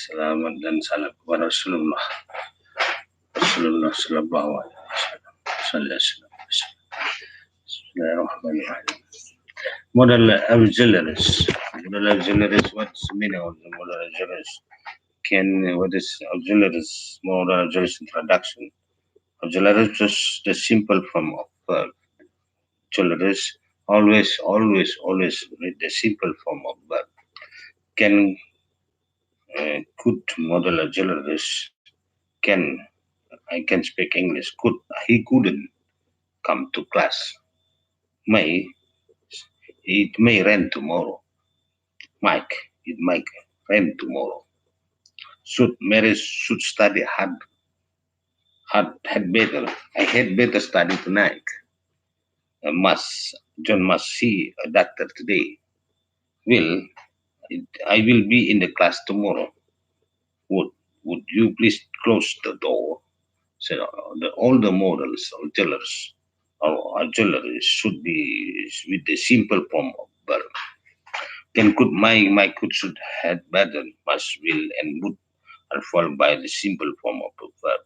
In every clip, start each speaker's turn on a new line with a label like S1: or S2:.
S1: Selamat dan salam kepada Rasulullah. Rasulullah sallallahu alaihi wasallam. Bismillahirrahmanirrahim. Modal auxiliaries. Modal auxiliaries. What's the meaning of the modal auxiliaries? What is auxiliaries? Modal auxiliaries introduction. Auxiliaries is the simple form of verb. Auxiliaries always read the simple form of verb. Can could modal auxiliaries can I can speak English. He couldn't come to class. May it may rain tomorrow. Mike, it might rain tomorrow. Mary should study had better. I had better study tonight. John must see a doctor today. Will I will be in the class tomorrow. Would would you please close the door? So all the models or auxiliaries should be with the simple form of verb. Can could my could should had better must will and would are followed by the simple form of a verb.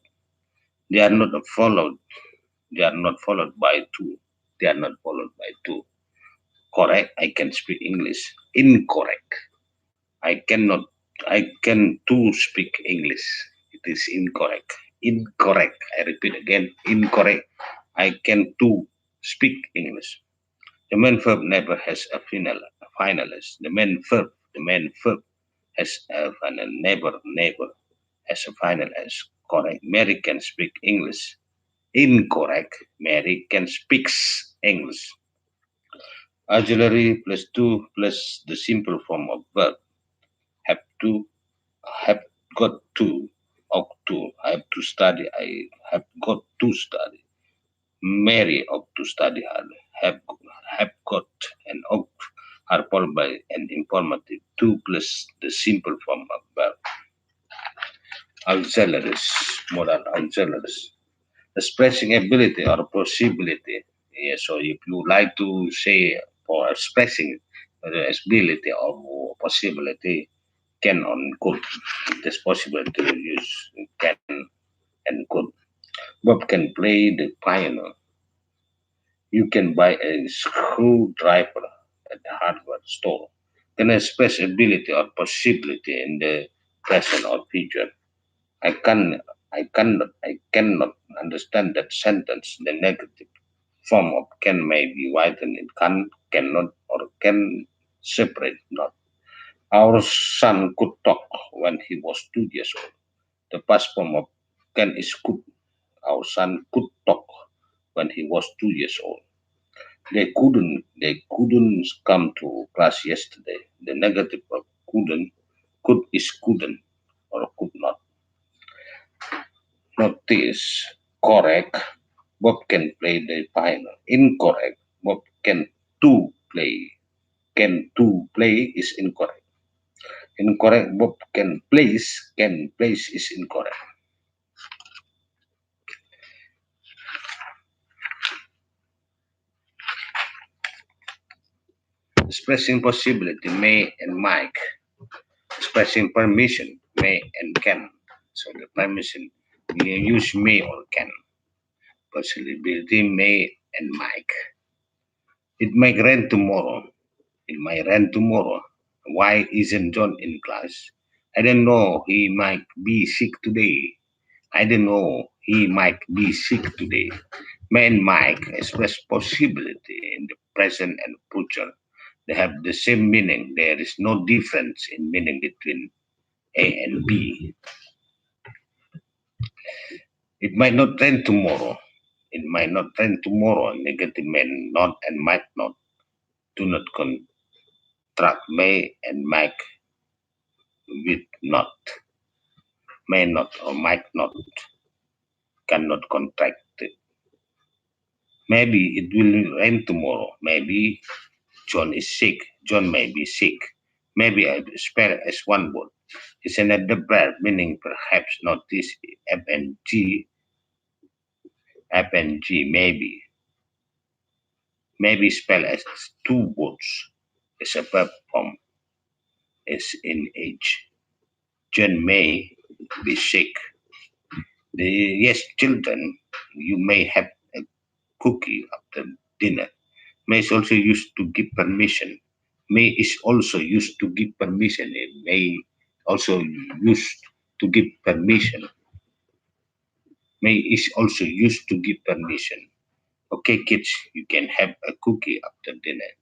S1: They are not followed. They are not followed by two. They are not followed by two. Correct. I can speak English. Incorrect. I cannot. I can too speak English. It is incorrect. Incorrect. I repeat again. Incorrect. I can too speak English. The main verb never has a finalist. The main verb has a final. Never has a final as. Correct. Mary can speak English. Incorrect. Mary can speaks English. Auxiliary plus two plus the simple form of verb. Have to, have got to, ought to. I have to study. I have got to study. Mary ought to study hard. Have got and ought are followed by an informative. Two plus the simple form of verb. Auxiliaries, modal auxiliaries. Expressing ability or possibility. Yeah, so if you like to say for expressing ability or possibility, can and could. It is possible to use can and could. Bob can play the piano. You can buy a screwdriver at the hardware store. Can express ability or possibility in the present or future. I can I cannot understand that sentence. The negative form of can may be widened in can, cannot, or can separate not. Our son could talk when he was 2 years old. The past form of can is could. Our son could talk when he was 2 years old. They couldn't come to class yesterday. The negative of could is couldn't or could not. Notice correct. Bob can play the piano. Incorrect. Bob can too play. Can too play is incorrect. Incorrect. Bob can place. Can place is incorrect. Expressing possibility may and might. Expressing permission may and can. So the permission we use may or can. Possibility may and might. It might rain tomorrow. It might rain tomorrow. Why isn't John in class? I don't know. He might be sick today. I don't know. He might be sick today. May and might express possibility in the present and future. They have the same meaning. There is no difference in meaning between A and B. It might not rain tomorrow. It might not rain tomorrow. Negative may not and might not. Do not contract may and might with not. May not or might not. Cannot contract it. Maybe it will rain tomorrow. Maybe John is sick. John may be sick. Maybe I spell as one word. It's another verb meaning perhaps not this FNG maybe. Maybe spell as two words. It's a verb form. It's in age. John may be sick. Yes, children, you may have a cookie after dinner. May is also used to give permission. May is also used to give permission. It may also used to give permission. May is also used to give permission. Okay, kids, you can have a cookie after dinner.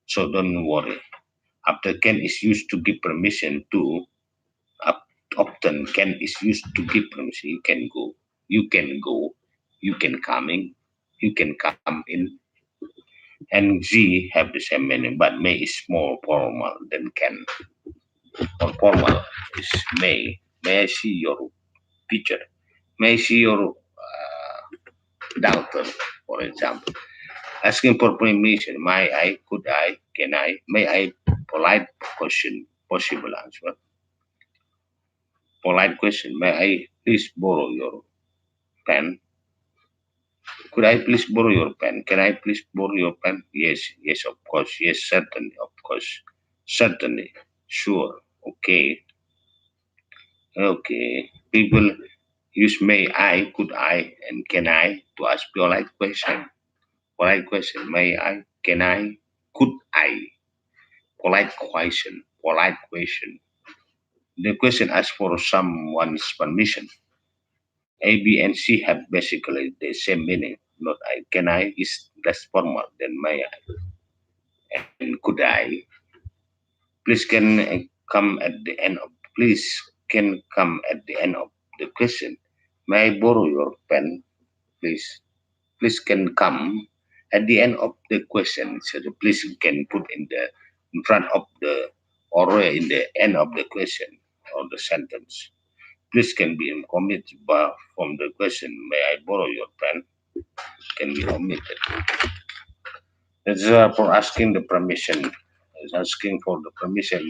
S1: So don't worry. After can is used to give permission to up, often can is used to give permission. You can go. You can go. You can coming. You can come in. And Z have the same meaning, but may is more formal than can. Or formal is may. May I see your teacher? May I see your doctor, for example? Asking for permission. May I? Could I? Can I? May I? Polite question. Possible answer. Polite question. May I please borrow your pen? Could I please borrow your pen? Can I please borrow your pen? Yes, yes, of course. Yes, certainly, of course. Certainly. Sure. Okay. Okay. People use may I, could I, and can I to ask polite question. Polite question. May I? Can I? Could I? Polite question. Polite question. The question asks for someone's permission. A, B, and C have basically the same meaning. Not I. Can I is less formal than may I. And could I? Please can come at the end of. Please can come at the end of the question. May I borrow your pen, please? Please can come at the end of the question. So the please can put in front of the or in the end of the question or the sentence. Please can be omitted from the question. May I borrow your pen? Can be omitted. It's for asking the permission. It's asking for the permission.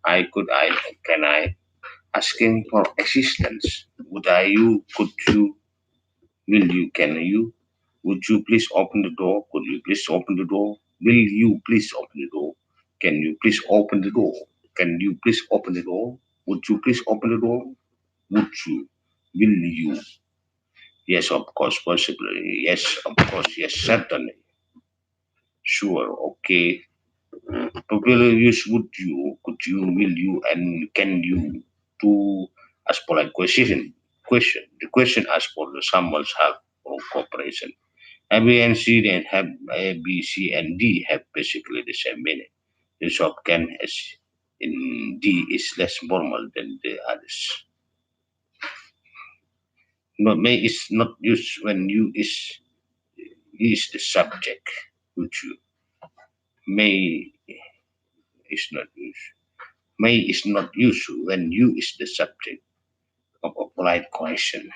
S1: I could I can I asking for assistance. Would I you? Could you? Will you? Can you? Would you please open the door? Could you please open the door? Will you please open the door? Can you please open the door? Can you please open the door? Would you please open the door? Would you? Will you? Yes, of course, possibly. Yes, of course. Yes, certainly. Sure. Okay. Popular use would you, could you, will you, and can you to as polite question. Question. The question asks for the someone's help or cooperation. A, B, and C and have A, B, C, and D have basically the same meaning. The shop can as in D is less formal than the others. Not may is not used when you is the subject, which you may is not used. May is not used when you is the subject of a polite question.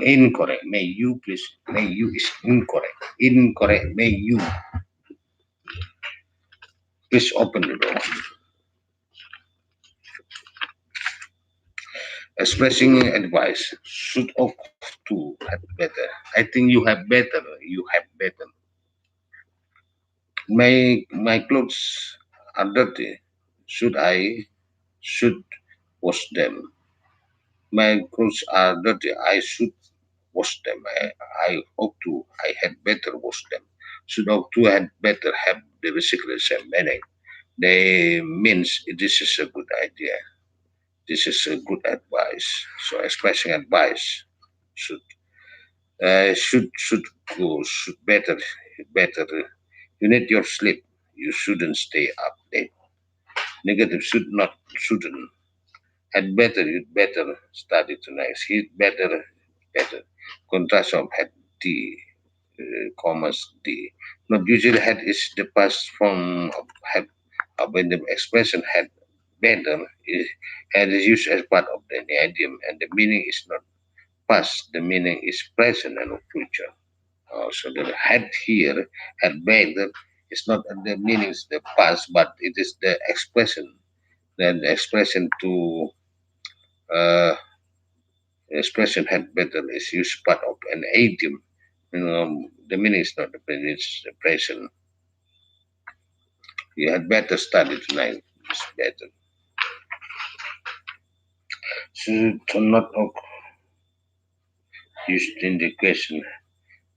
S1: Incorrect. May you please. May you is incorrect. Incorrect. May you please open the door. Expressing advice should opt to have better. I think you have better. You have better. My clothes are dirty. Should wash them? My clothes are dirty. I should wash them. I ought to. I had better wash them. Should ought to had better have the basically same meaning. They means this is a good idea. This is a good advice. So expressing advice should should go should better. You need your sleep. You shouldn't stay up late. Negative shouldn't. Had better, you'd better study tonight. He'd better. Contrast of had the commas the. Not usually had is the past form of had. When the expression had better is had is used as part of the idiom, and the meaning is not past. The meaning is present and future. So the had here had better is not the meaning is the past, but it is the expression. Then the expression to uh, expression had better is used part of an idiom. The meaning is not the present, it's the present. You had better study tonight. It's better. So not used in the question.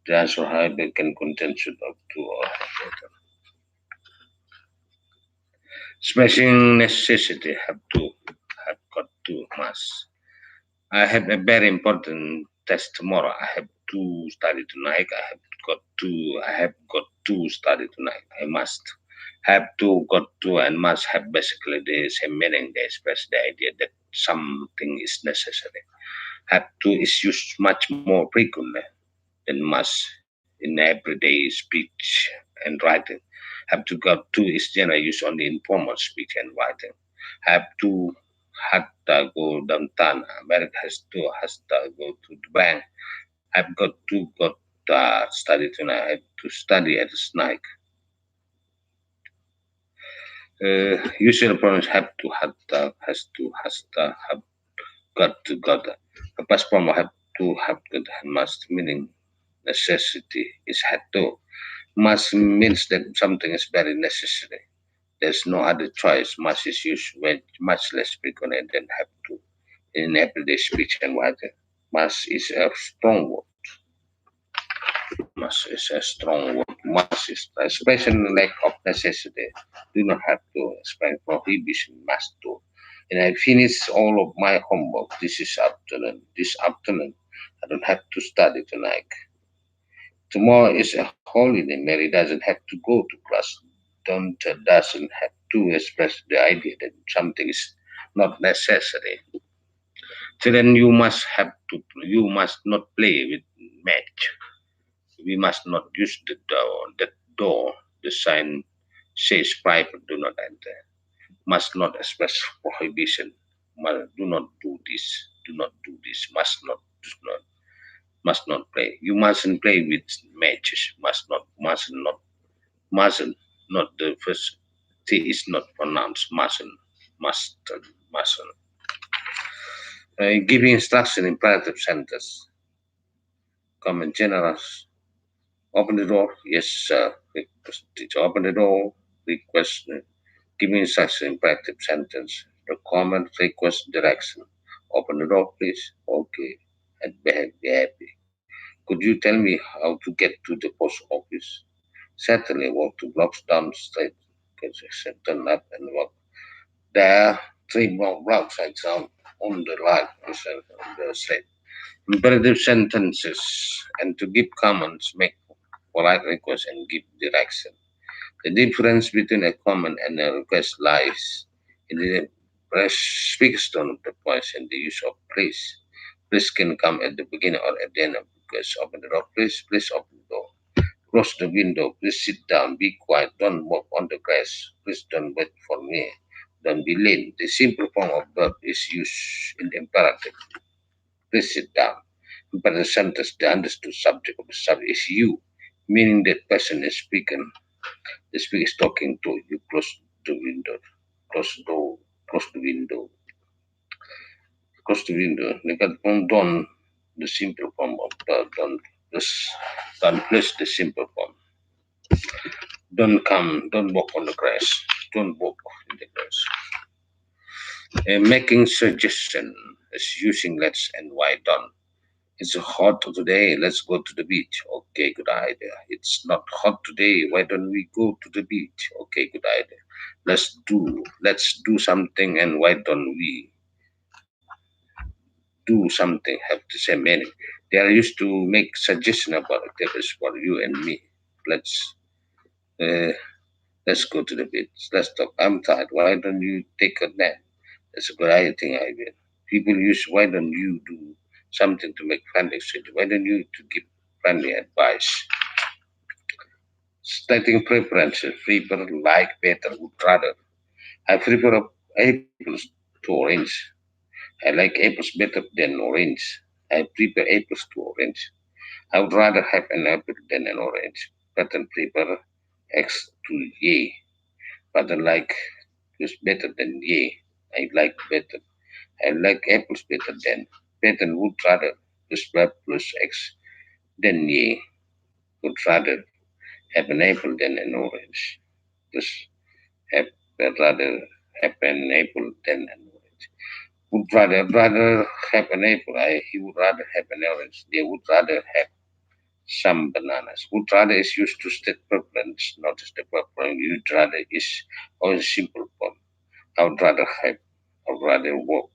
S1: The answer however can contain should up to or smashing necessity have got to must. I have a very important test tomorrow. I have to study tonight. I have got to study tonight. I must have to, got to, and must have basically the same meaning. They express the idea that something is necessary. Have to is used much more frequently than must in everyday speech and writing. Have to, got to is generally used only in formal speech and writing. Have to, had to go downtown. America has to go to the bank. I've got to got study tonight. I have to study at night. Usual pronouns have to, had to, has to, have got to, got. A past form have to, have got, and must meaning necessity is had to. Must means that something is very necessary. There's no other choice. Must is used when much less frequently than have to in everyday speech and writing. Must is a strong word. Must is a strong word. Must is especially lack of necessity. Do not have to explain prohibition. Must do. And I finish all of my homework. This is afternoon. This afternoon, I don't have to study tonight. Tomorrow is a holiday. Mary doesn't have to go to class. Don't doesn't have to express the idea that something is not necessary. So then you must not play with match. We must not use the door. The door. The sign says private. Do not enter. Must not express prohibition. Do not do this. Do not do this. Must not play. You mustn't play with matches. Mustn't. Not the first T is not pronounced. Mustn't. Giving instruction in imperative sentence. Common generous. Open the door. Yes, sir. Request teacher. Open the door. Request. Giving instruction in imperative sentence. The common request direction. Open the door, please. Okay. And be happy. Could you tell me how to get to the post office? Certainly, walk 2 blocks down the street. Turn up and walk. There are 3 blocks on the right on the street. Imperative sentences and to give commands, make polite requests and give direction. The difference between a command and a request lies in the speaker's tone of the voice and the use of please. Please can come at the beginning or at the end of the request. Open the door, please. Please open the door. Close the window. Please sit down. Be quiet. Don't walk on the grass. Please don't wait for me. Don't be late. The simple form of verb is used in the imperative. Please sit down. But the sentence, the understood subject of the subject is you, meaning that person is speaking. The speaker is talking to you. Close the window. Close the door. Close the window. Close the window. Because don't the simple form of this don't place the simple form. Don't come. Don't walk on the grass. Don't walk in the grass. Making suggestion is using let's and why don't. It's hot today. Let's go to the beach. Okay, good idea. It's not hot today. Why don't we go to the beach? Okay, good idea. Let's do something and why don't we do something have the same meaning. They are used to make suggestion about activities for you and me. Let's uh, let's go to the beach. Let's talk. I'm tired. Why don't you take a nap? That's a good idea. People use why don't you do something to make friendly exchange? Why don't you to give friendly advice? Stating preferences, prefer, like, better, would rather. I prefer apples to orange. I like apples better than orange. I prefer apples to orange. I would rather have an apple than an orange. Pattern prefer X to Y. Pattern like is better than Y. I like better. I like apples better than. Pattern would rather plus Y plus X than Y. Would rather have an apple than an orange. Plus have rather have an apple than an orange. would rather have an apple. He would rather have an orange. They would rather have some bananas. Would rather is used to state preference, not as the preference. You'd rather is always simple form. I would rather have. I would rather walk.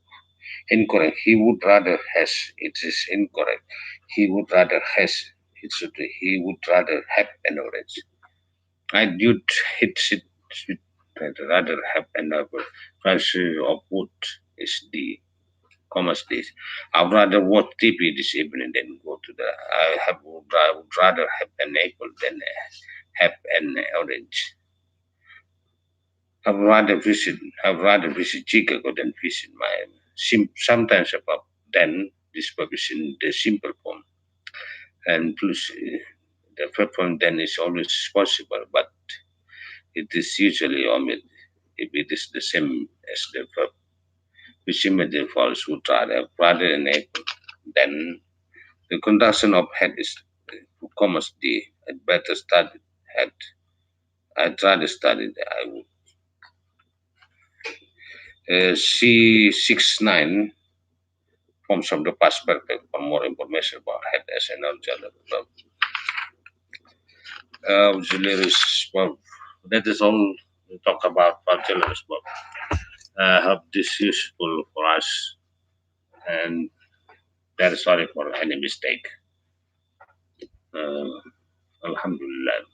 S1: Incorrect. He would rather has. It is incorrect. He would rather has. It should be. He would rather have an orange. I would should rather have an apple. Price of wood is the commerce days. I'd rather watch TV this evening than go to the. I would rather have an apple than have an orange. I'd rather visit Chicago than visit Miami. Sometimes about then this purpose in the simple form, and plus the verb form then is always possible, but it is usually omit if it is the same as the verb, which immediately follows would rather than apple. Then the conjunction of had is commas the I'd better study had. I'd rather study the I would. C69 forms of the past perfect for more information about head as an auxiliary verb. Auxiliaries verb. That is all we talk about auxiliaries verb. I hope this useful for us, and very sorry for any mistake. Uh, Alhamdulillah.